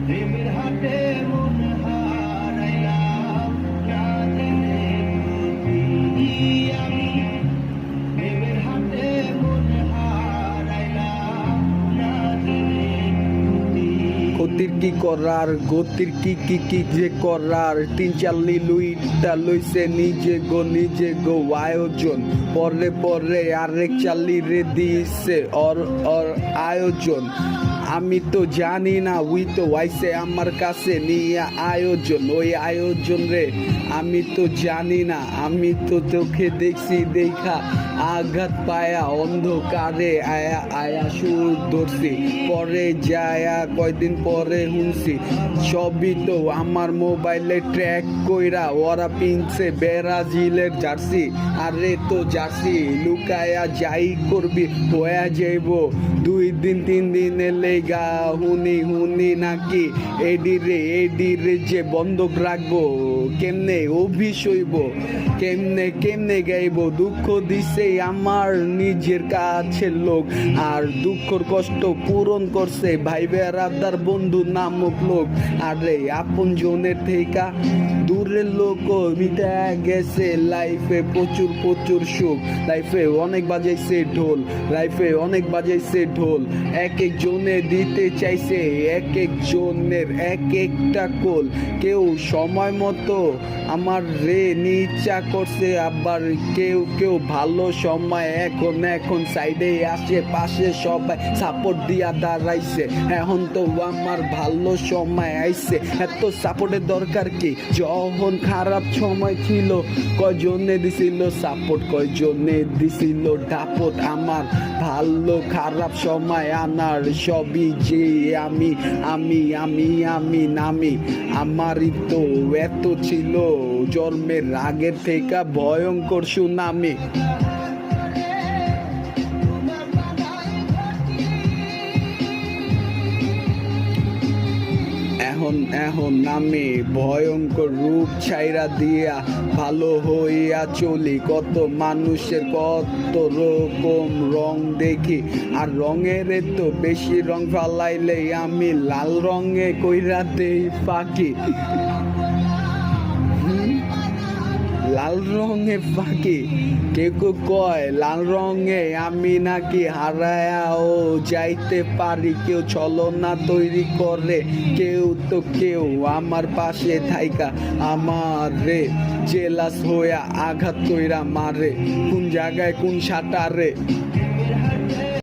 প্রেমের হাটে মন হারাইলাম না জেনে বুঝি আমি, প্রেমের হাটে মন হারাইলাম না জেনে বুঝি। ক্ষতির কি করার গতির কি কি কি যে করার, তিন চাল্লি লুইটা লইছে নিজে গো আয়োজন, পরে পরে আরেক চাল্লি রে দিছে ওর আয়োজন। আমি তো জানি না উই তো আইছে আমার কাছে নিয়ে আয়োজন, ওই আয়োজন রে আমি তো জানি না। আমি তো চোখে দেখছি দেখা আঘাত পায়া অন্ধকারে আয়া সুর ধরছি, পরে যায়া কয়দিন পরে শুনছি সবই তো আমার মোবাইলে ট্র্যাক কইরা ওরা পিনছে ব্রাজিলের জার্সি। আরে তো জার্সি লুকায়া যাই করবি হয়ে যাইব 2 দিন 3 দিনের লেগা, হুনি নাকি এডিরে যে বন্ধক রাখবো, কেমনে অভিশইব, কেমনে গাইব। দুঃখ দিছে আমার নিজের কাছের লোক, আর দুঃখর কষ্ট পূরণ করছে ভাই বেড়াদার বন্ধু নামক লোক। আরে আপন জনের থেকে দূরের লোক মিটা গেছে লাইফে প্রচুর সুখ। লাইফে অনেক বাজাইছে ঢোল, এক জনে দিতে চাইছে এক জনের এক একটা কোল। কেউ সময় মতো আমার রে নিচা করছে, আবার কেউ ভালো সময় এখন সাইডে আশেপাশে সবাই সাপোর্ট দিয়া দাঁড়াইছে। এখন তো আমার ভালো সময় আইছে, এত সাপোর্টের দরকার কি? যখন খারাপ সময় ছিল কয়জনে দিছিল সাপোর্ট, কয়জনে দিছিল ডাপট আমার ভালো খারাপ সময় আনার। সবই যে আমি নামি, আমারই তো এত ছিল জন্মের আগের থেকে ভয়ঙ্কর সুনামি। এখন নামে ভয়ঙ্কর রূপ ছাইরা দিয়া ভালো হইয়া চলি। কত মানুষের কত রকম রং দেখি, আর রঙের তো বেশি রং ফালাইলে আমি লাল রঙে কইরা দেই ফাঁকি। লাল রঙে ফাঁকি, কেউ কয় লাল রঙে আমি নাকি হারায়াও যাইতে পারি। কেউ ছলনা তৈরি করে, কেউ আমার পাশে থাইকা আমার রে জেলাস হইয়া আঘাত কইরা মারে। কোন জায়গায় কোন সাঁটারে।